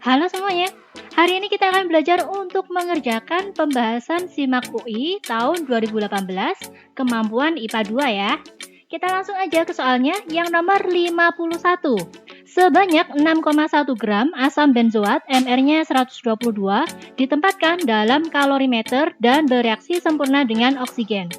Halo semuanya, hari ini kita akan belajar untuk mengerjakan pembahasan SIMAK UI tahun 2018, kemampuan IPA 2 ya. Kita langsung aja ke soalnya yang nomor 51. Sebanyak 6,1 gram asam benzoat MR-nya 122 ditempatkan dalam kalorimeter dan bereaksi sempurna dengan oksigen.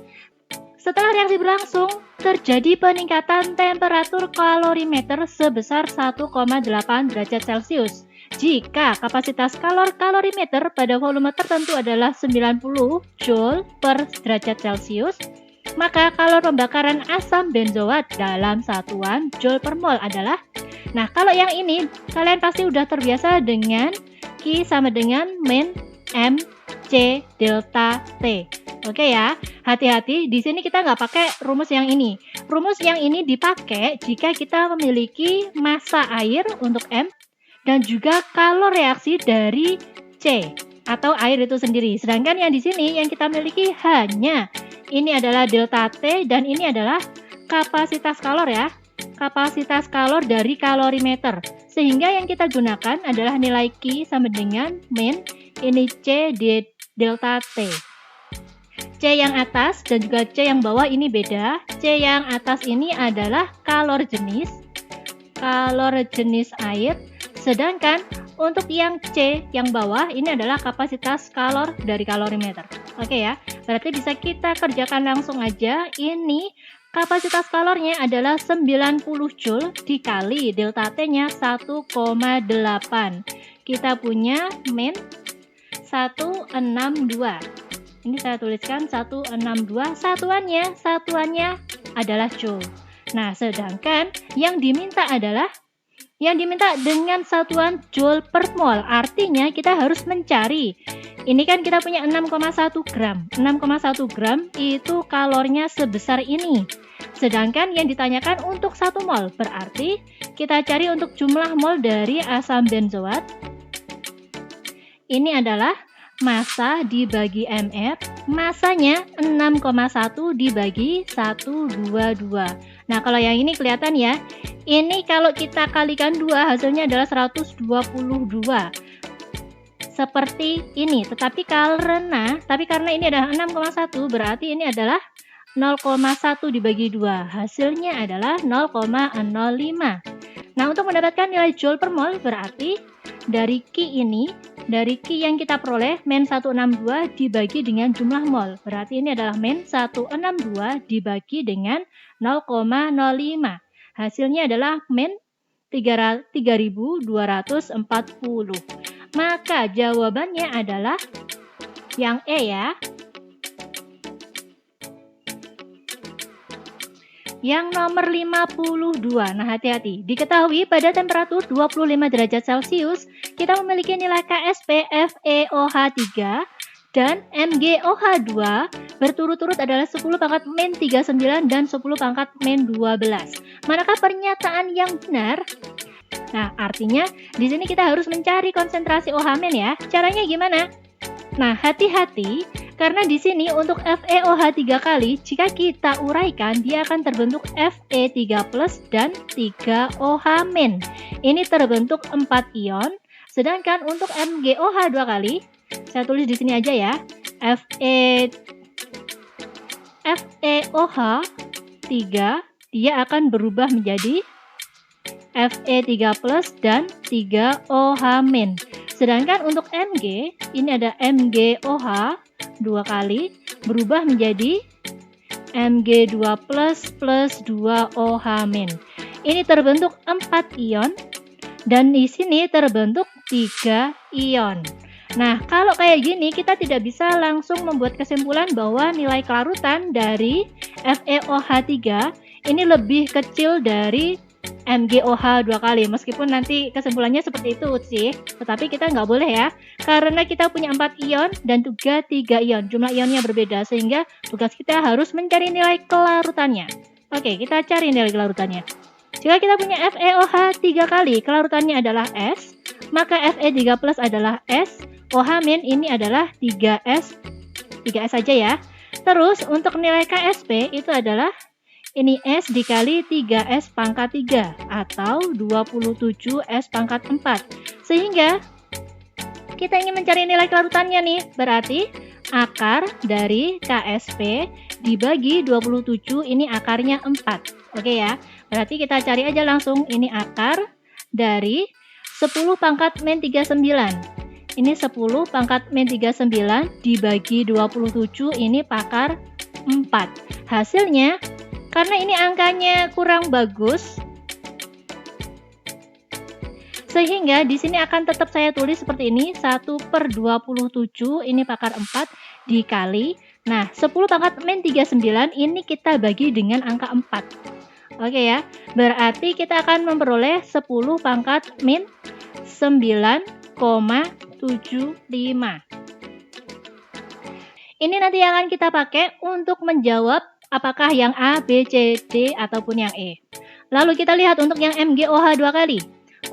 Setelah reaksi berlangsung, terjadi peningkatan temperatur kalorimeter sebesar 1,8 derajat Celcius. Jika kapasitas kalorimeter pada volume tertentu adalah 90 Joule per derajat Celcius, maka kalor pembakaran asam benzoat dalam satuan Joule per mol adalah, nah kalau yang ini kalian pasti udah terbiasa dengan Q sama dengan min M C delta T. Oke ya, hati-hati di sini kita nggak pakai rumus yang ini. Rumus yang ini dipakai jika kita memiliki massa air untuk M dan juga kalor reaksi dari C atau air itu sendiri. Sedangkan yang di sini yang kita miliki hanya ini adalah delta T dan ini adalah kapasitas kalor ya. Kapasitas kalor dari kalorimeter. Sehingga yang kita gunakan adalah nilai Q sama dengan min ini C delta T. C yang atas dan juga C yang bawah ini beda. C yang atas ini adalah kalor jenis air, sedangkan untuk yang C yang bawah ini adalah kapasitas kalor dari kalorimeter. Oke ya, berarti bisa kita kerjakan langsung aja. Ini kapasitas kalornya adalah 90 Joule dikali delta T-nya 1,8. Kita punya min 162. Ini saya tuliskan 162, satuannya adalah Joule. Nah, sedangkan yang diminta dengan satuan Joule per mol. Artinya kita harus mencari. Ini kan kita punya 6,1 gram. 6,1 gram itu kalornya sebesar ini. Sedangkan yang ditanyakan untuk 1 mol. Berarti kita cari untuk jumlah mol dari asam benzoat. Ini adalah massa dibagi MR, massanya 6,1 dibagi 122. Nah, kalau yang ini kelihatan ya, ini kalau kita kalikan 2 hasilnya adalah 122. Seperti ini, tetapi karena ini adalah 6,1 berarti ini adalah 0,1 dibagi 2. Hasilnya adalah 0,05. Nah, untuk mendapatkan nilai Joule per mol berarti dari Q yang kita peroleh min 162 dibagi dengan jumlah mol. Berarti ini adalah min 162 dibagi dengan 0,05. Hasilnya adalah min 3240. Maka jawabannya adalah yang E ya. Yang nomor 52. Nah, hati-hati. Diketahui pada temperatur 25 derajat Celcius, kita memiliki nilai KSP FeOH3 dan MgOH2 berturut-turut adalah 10 pangkat min 39 dan 10 pangkat min 12. Manakah pernyataan yang benar? Nah, artinya di sini kita harus mencari konsentrasi OH- ya. Caranya gimana? Nah, hati-hati karena di sini untuk FeOH3 kali jika kita uraikan dia akan terbentuk Fe3+ dan 3OH-. Ini terbentuk 4 ion. Sedangkan untuk MgOH2 kali saya tulis di sini aja ya. FeOH3 dia akan berubah menjadi Fe3+ dan 3OH-. Sedangkan untuk Mg, ini ada MgOH 2 kali berubah menjadi Mg2+ plus 2OH-. Ini terbentuk 4 ion dan di sini terbentuk 3 ion. Nah, kalau kayak gini kita tidak bisa langsung membuat kesimpulan bahwa nilai kelarutan dari FeOH3 ini lebih kecil dari MgOH 2 kali, meskipun nanti kesimpulannya seperti itu sih, tetapi kita nggak boleh ya, karena kita punya 4 ion dan juga 3 ion, jumlah ionnya berbeda, sehingga tugas kita harus mencari nilai kelarutannya. Oke, kita cari nilai kelarutannya. Jika kita punya FeOH 3 kali, kelarutannya adalah S, maka Fe3+ adalah S, OH- ini adalah 3S saja ya. Terus untuk nilai KSP itu adalah ini S dikali 3S pangkat 3 atau 27S pangkat 4. Sehingga Kita ingin mencari nilai kelarutannya nih, berarti akar dari KSP dibagi 27, ini akarnya 4. Oke ya, berarti kita cari aja langsung, ini akar dari 10 pangkat min 39. Ini 10 pangkat min 39 dibagi 27, ini pakar 4. Hasilnya, karena ini angkanya kurang bagus, sehingga di sini akan tetap saya tulis seperti ini, 1/27, ini pakar 4 dikali. Nah, 10 pangkat min 39 ini kita bagi dengan angka 4. Oke ya, berarti kita akan memperoleh 10 pangkat min 9,75. Ini nanti akan kita pakai untuk menjawab apakah yang A, B, C, D, ataupun yang E. Lalu kita lihat untuk yang MgOH 2 kali.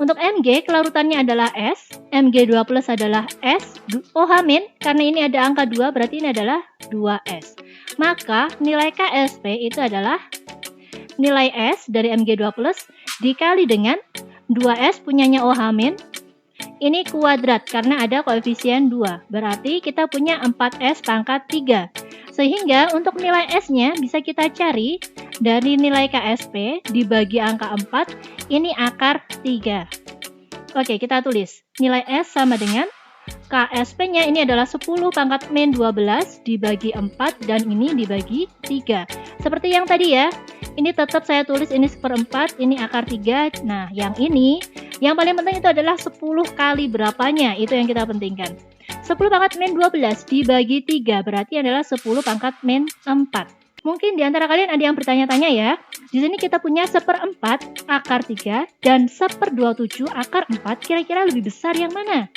Untuk Mg, kelarutannya adalah S, Mg2 plus adalah S, OH min, karena ini ada angka 2, berarti ini adalah 2S. Maka nilai KSP itu adalah nilai S dari Mg2 plus dikali dengan 2S punyanya OH min, ini kuadrat karena ada koefisien 2, berarti kita punya 4S pangkat 3. Sehingga untuk nilai S-nya bisa kita cari dari nilai KSP dibagi angka 4, ini akar 3. Oke, kita tulis. Nilai S sama dengan KSP-nya ini adalah 10 pangkat min 12 dibagi 4 dan ini dibagi 3. Seperti yang tadi ya, ini tetap saya tulis ini 1/4, ini akar 3. Nah, yang ini, yang paling penting itu adalah 10 kali berapanya, itu yang kita pentingkan. 10 pangkat min 12 dibagi 3 berarti adalah 10 pangkat min 4. Mungkin di antara kalian ada yang bertanya-tanya ya. Di sini kita punya 1/4 akar 3 dan 1/27 akar 4. Kira-kira lebih besar yang mana?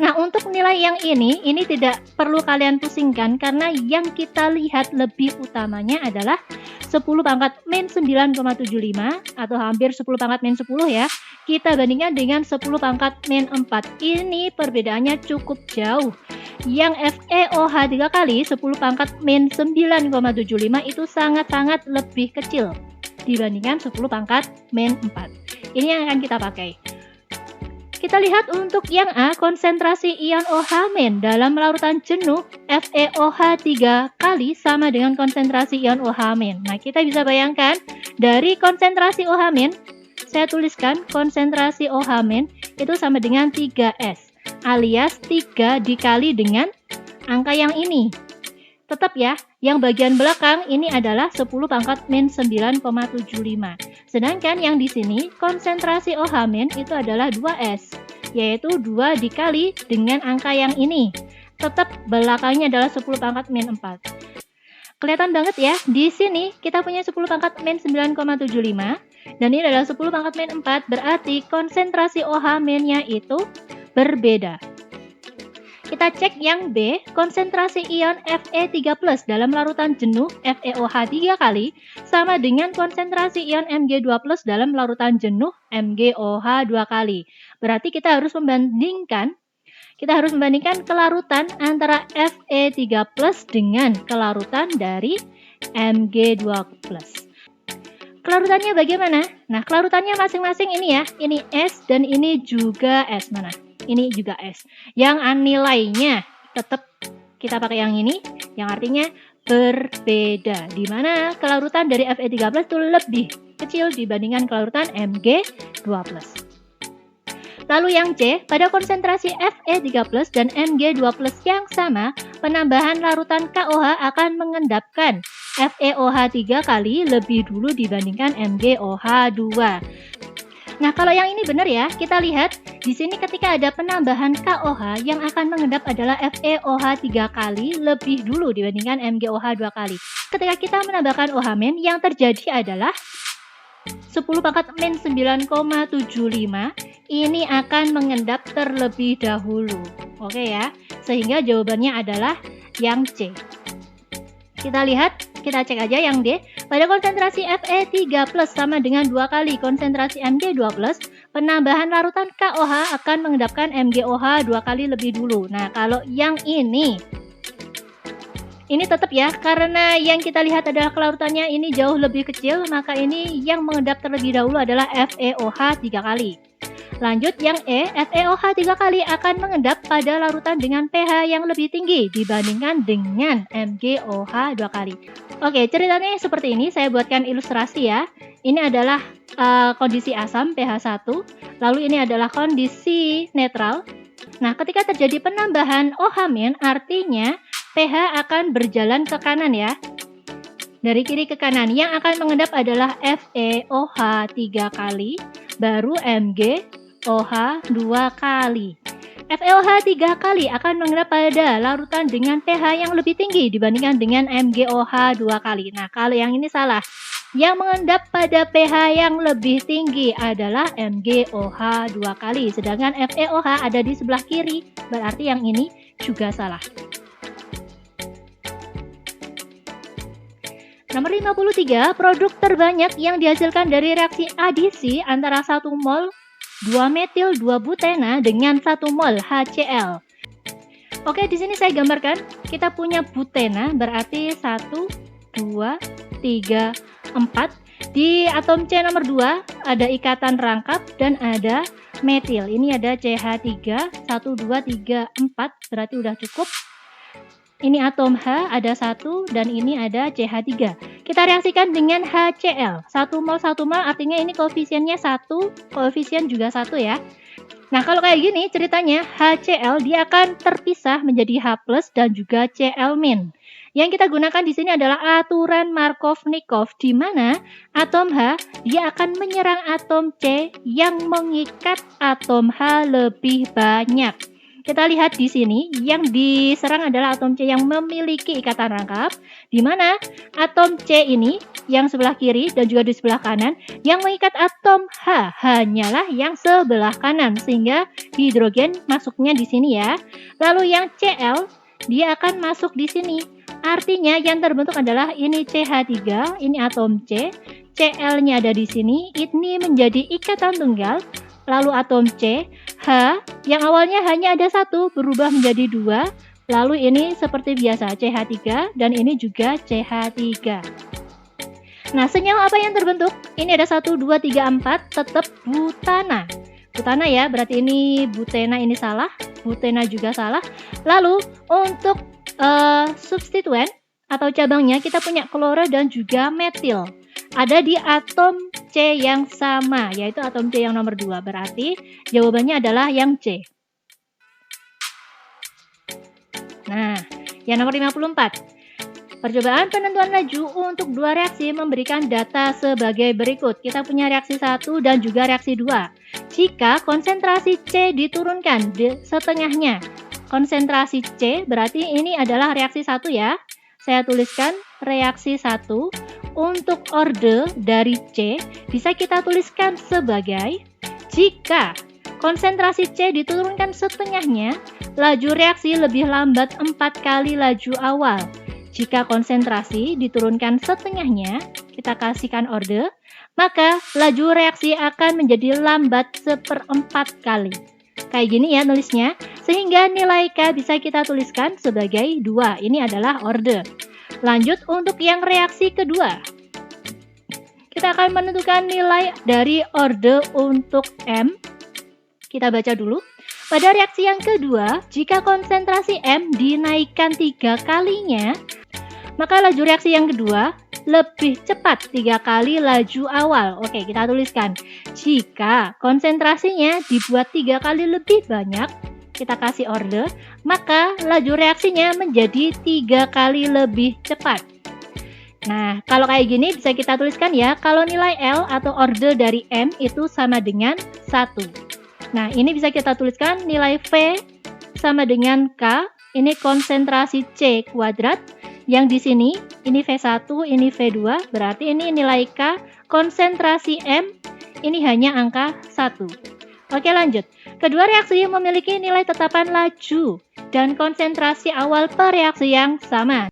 Nah, untuk nilai yang ini tidak perlu kalian pusingkan karena yang kita lihat lebih utamanya adalah 10 pangkat min 9,75 atau hampir 10 pangkat min 10 ya. Kita bandingkan dengan 10 pangkat min 4. Ini perbedaannya cukup jauh. Yang FeOH 3 kali 10 pangkat min 9,75 itu sangat-sangat lebih kecil dibandingkan 10 pangkat min 4. Ini yang akan kita pakai. Kita lihat untuk yang A, konsentrasi ion OH- dalam larutan jenuh FeOH 3 kali sama dengan konsentrasi ion OH-. Nah, kita bisa bayangkan dari konsentrasi OH-, saya tuliskan konsentrasi OH- itu sama dengan 3S, alias 3 dikali dengan angka yang ini. Tetap ya, yang bagian belakang ini adalah 10 pangkat min 9,75. Sedangkan yang di sini konsentrasi OH- itu adalah 2S, yaitu 2 dikali dengan angka yang ini. Tetap belakangnya adalah 10 pangkat min 4. Kelihatan banget ya, di sini kita punya 10 pangkat min 9,75 dan ini adalah 10 pangkat min 4, berarti konsentrasi OH-nya itu berbeda. Kita cek yang B, konsentrasi ion Fe3+ dalam larutan jenuh FeOH 3 kali sama dengan konsentrasi ion Mg2+ dalam larutan jenuh MgOH 2 kali. Berarti kita harus membandingkan kelarutan antara Fe3+ dengan kelarutan dari Mg2+. Kelarutannya bagaimana? Nah, kelarutannya masing-masing ini ya, ini S dan ini juga S. Mana? Ini juga S. Yang nilainya tetap kita pakai yang ini, yang artinya berbeda. Di mana kelarutan dari Fe3+ itu lebih kecil dibandingkan kelarutan Mg2+. Lalu yang C, pada konsentrasi Fe3+ dan Mg2+ yang sama, penambahan larutan KOH akan mengendapkan FeOH 3 kali lebih dulu dibandingkan MgOH 2. Nah, kalau yang ini benar ya, kita lihat di sini ketika ada penambahan KOH yang akan mengendap adalah FeOH 3 kali lebih dulu dibandingkan MgOH 2 kali. Ketika kita menambahkan OH- yang terjadi adalah 10 pangkat min 9,75 ini akan mengendap terlebih dahulu. Oke ya, sehingga jawabannya adalah yang C. Kita lihat, kita cek aja yang D. Pada konsentrasi Fe3+ sama dengan 2 kali konsentrasi Mg2+, penambahan larutan KOH akan mengendapkan MgOH 2 kali lebih dulu. Nah, kalau yang ini tetap ya, karena yang kita lihat adalah kelarutannya ini jauh lebih kecil, maka ini yang mengendap terlebih dahulu adalah FeOH 3 kali. Lanjut yang E, FeOH 3 kali akan mengendap pada larutan dengan pH yang lebih tinggi dibandingkan dengan MgOH 2 kali. Oke, ceritanya seperti ini, saya buatkan ilustrasi ya. Ini adalah kondisi asam pH 1, lalu ini adalah kondisi netral. Nah, ketika terjadi penambahan OH- artinya pH akan berjalan ke kanan ya. Dari kiri ke kanan, yang akan mengendap adalah FeOH 3 kali, baru MgOH 2 kali. FeOH 3 kali akan mengendap pada larutan dengan pH yang lebih tinggi dibandingkan dengan MgOH 2 kali. Nah, kalau yang ini salah. Yang mengendap pada pH yang lebih tinggi adalah MgOH 2 kali, sedangkan FeOH ada di sebelah kiri, berarti yang ini juga salah. Nomor 53, produk terbanyak yang dihasilkan dari reaksi adisi antara 1 mol 2-metil 2-butena dengan 1 mol HCl. Oke, di sini saya gambarkan, kita punya butena berarti 1, 2, 3, 4. Di atom C nomor 2 ada ikatan rangkap dan ada metil. Ini ada CH3, 1, 2, 3, 4, berarti udah cukup. Ini atom H ada 1 dan ini ada CH3. Kita reaksikan dengan HCl. 1 mol 1 mol artinya ini koefisiennya 1, koefisien juga 1 ya. Nah, kalau kayak gini ceritanya HCl dia akan terpisah menjadi H+ dan juga Cl-. Yang kita gunakan di sini adalah aturan Markov-Nikov, di mana atom H dia akan menyerang atom C yang mengikat atom H lebih banyak. Kita lihat di sini, yang diserang adalah atom C yang memiliki ikatan rangkap, di mana atom C ini yang sebelah kiri dan juga di sebelah kanan, yang mengikat atom H hanyalah yang sebelah kanan, sehingga hidrogen masuknya di sini ya. Lalu yang Cl, dia akan masuk di sini. Artinya yang terbentuk adalah ini CH3, ini atom C, Cl-nya ada di sini, ini menjadi ikatan tunggal. Lalu atom C, H, yang awalnya hanya ada 1 berubah menjadi 2. Lalu ini seperti biasa CH3 dan ini juga CH3. Nah, senyawa apa yang terbentuk? Ini ada 1, 2, 3, 4, tetap butana. Butana ya, berarti ini butena ini salah, butena juga salah. Lalu untuk substituen atau cabangnya kita punya kloro dan juga metil. Ada di atom C yang sama, yaitu atom C yang nomor 2. Berarti jawabannya adalah yang C. Nah, yang nomor 54. Percobaan penentuan laju untuk 2 reaksi memberikan data sebagai berikut. Kita punya reaksi 1 dan juga reaksi 2. Jika konsentrasi C diturunkan setengahnya, konsentrasi C berarti ini adalah reaksi 1 ya. Saya tuliskan reaksi 1. Untuk orde dari C bisa kita tuliskan sebagai jika konsentrasi C diturunkan setengahnya, laju reaksi lebih lambat 4 kali laju awal. Jika konsentrasi diturunkan setengahnya, kita kasihkan orde, maka laju reaksi akan menjadi lambat 1/4 kali. Kayak gini ya nulisnya, sehingga nilai K bisa kita tuliskan sebagai 2. Ini adalah orde. Lanjut untuk yang reaksi kedua. Kita akan menentukan nilai dari orde untuk M. Kita baca dulu. Pada reaksi yang kedua, jika konsentrasi M dinaikkan 3 kalinya, maka laju reaksi yang kedua lebih cepat 3 kali laju awal. Oke, kita tuliskan. Jika konsentrasinya dibuat 3 kali lebih banyak, kita kasih orde, maka laju reaksinya menjadi 3 kali lebih cepat. Nah, kalau kayak gini bisa kita tuliskan ya, kalau nilai L atau orde dari M itu sama dengan 1. Nah, ini bisa kita tuliskan nilai V sama dengan K, ini konsentrasi C kuadrat, yang di sini, ini V1, ini V2, berarti ini nilai K, konsentrasi M, ini hanya angka 1. Oke, lanjut. Kedua reaksi memiliki nilai tetapan laju dan konsentrasi awal per reaksi yang sama.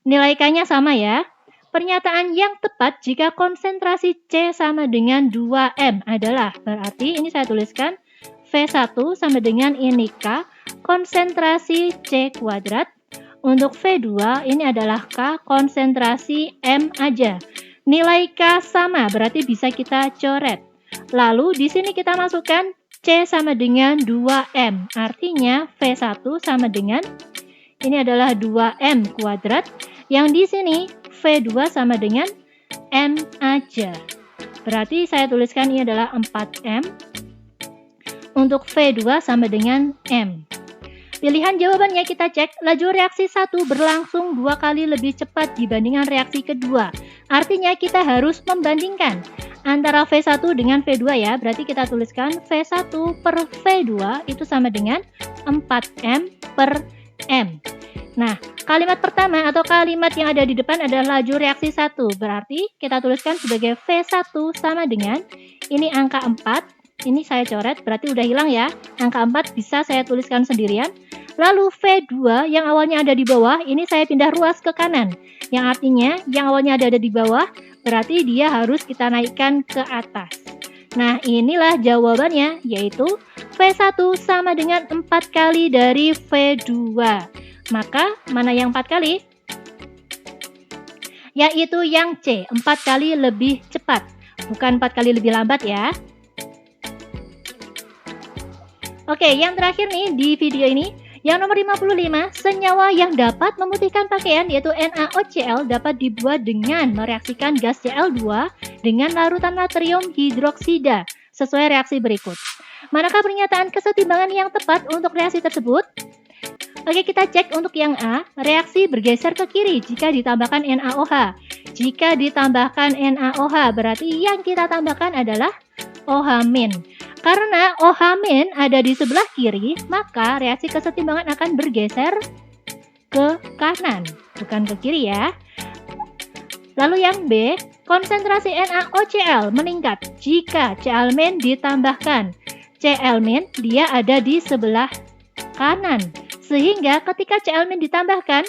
Nilai K-nya sama ya. Pernyataan yang tepat jika konsentrasi C sama dengan 2M adalah, berarti ini saya tuliskan V1 sama dengan ini K, konsentrasi C kuadrat. Untuk V2 ini adalah K, konsentrasi M aja. Nilai K sama, berarti bisa kita coret. Lalu di sini kita masukkan C sama dengan 2M. Artinya V1 sama dengan, ini adalah 2M kuadrat. Yang di sini V2 sama dengan M aja. Berarti saya tuliskan ini adalah 4M. Untuk V2 sama dengan M. Pilihan jawabannya kita cek, laju reaksi 1 berlangsung 2 kali lebih cepat dibandingkan reaksi kedua. Artinya kita harus membandingkan antara V1 dengan V2 ya. Berarti kita tuliskan V1 per V2 itu sama dengan 4M per M. Nah, kalimat pertama atau kalimat yang ada di depan adalah laju reaksi 1. Berarti kita tuliskan sebagai V1 sama dengan, ini angka 4. Ini saya coret, berarti udah hilang ya. Angka 4 bisa saya tuliskan sendirian. Lalu V2 yang awalnya ada di bawah, ini saya pindah ruas ke kanan. Yang artinya yang awalnya ada di bawah, berarti dia harus kita naikkan ke atas. Nah, inilah jawabannya, yaitu V1 sama dengan 4 kali dari V2. Maka, mana yang 4 kali? Yaitu yang C, 4 kali lebih cepat. Bukan 4 kali lebih lambat ya. Oke, yang terakhir nih di video ini, yang nomor 55, senyawa yang dapat memutihkan pakaian yaitu NaOCl dapat dibuat dengan mereaksikan gas Cl2 dengan larutan natrium hidroksida sesuai reaksi berikut. Manakah pernyataan kesetimbangan yang tepat untuk reaksi tersebut? Oke, kita cek untuk yang A, reaksi bergeser ke kiri jika ditambahkan NaOH. Jika ditambahkan NaOH, berarti yang kita tambahkan adalah OH-. Karena OH- ada di sebelah kiri, maka reaksi kesetimbangan akan bergeser ke kanan, bukan ke kiri ya. Lalu yang B, konsentrasi NaOCl meningkat jika Cl- ditambahkan. Cl- dia ada di sebelah kanan, sehingga ketika Cl- ditambahkan,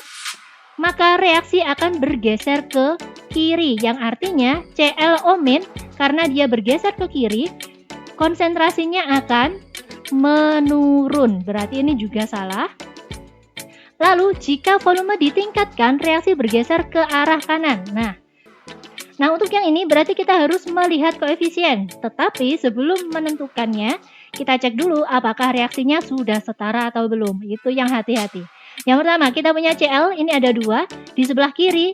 maka reaksi akan bergeser ke kiri, yang artinya ClO- karena dia bergeser ke kiri, konsentrasinya akan menurun. Berarti ini juga salah. Lalu jika volume ditingkatkan, reaksi bergeser ke arah kanan. Nah, untuk yang ini berarti kita harus melihat koefisien. Tetapi sebelum menentukannya, kita cek dulu apakah reaksinya sudah setara atau belum. Itu yang hati-hati. Yang pertama, kita punya Cl, ini ada 2. Di sebelah kiri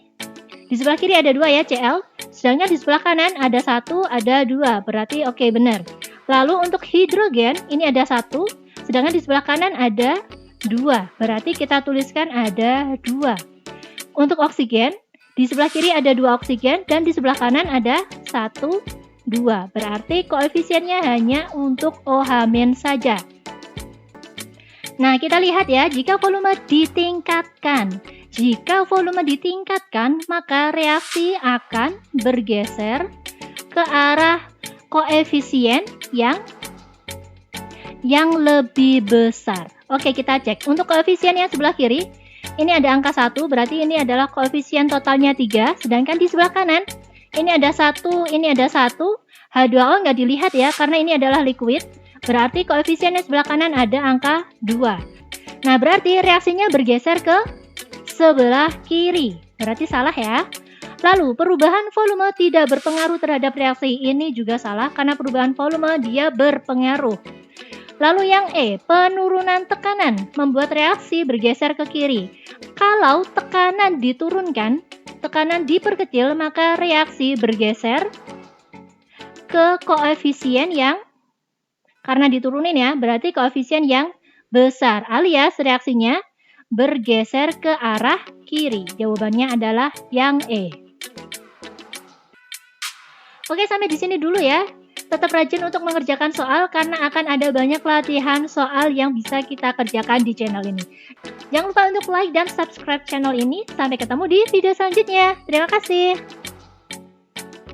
ada 2 ya Cl. Sedangkan di sebelah kanan ada 1, ada 2. Berarti oke, benar. Lalu untuk hidrogen, ini ada 1. Sedangkan di sebelah kanan ada 2. Berarti kita tuliskan ada 2. Untuk oksigen, di sebelah kiri ada 2 oksigen. Dan di sebelah kanan ada 1, 2. Berarti koefisiennya hanya untuk OH- saja. Nah, kita lihat ya, jika volume ditingkatkan. Jika volume ditingkatkan, maka reaksi akan bergeser ke arah koefisien yang lebih besar. Oke, kita cek. Untuk koefisien yang sebelah kiri, ini ada angka 1, berarti ini adalah koefisien totalnya 3. Sedangkan di sebelah kanan, ini ada 1, ini ada 1. H2O nggak dilihat ya, karena ini adalah liquid. Berarti koefisiennya sebelah kanan ada angka 2. Nah, berarti reaksinya bergeser ke sebelah kiri. Berarti salah ya. Lalu, perubahan volume tidak berpengaruh terhadap reaksi. Ini juga salah karena perubahan volume dia berpengaruh. Lalu yang E, penurunan tekanan membuat reaksi bergeser ke kiri. Kalau tekanan diturunkan, tekanan diperkecil, maka reaksi bergeser ke koefisien yang, karena diturunin ya, berarti koefisien yang besar, alias reaksinya bergeser ke arah kiri. Jawabannya adalah yang E. Oke, sampai di sini dulu ya. Tetap rajin untuk mengerjakan soal karena akan ada banyak latihan soal yang bisa kita kerjakan di channel ini. Jangan lupa untuk like dan subscribe channel ini. Sampai ketemu di video selanjutnya. Terima kasih.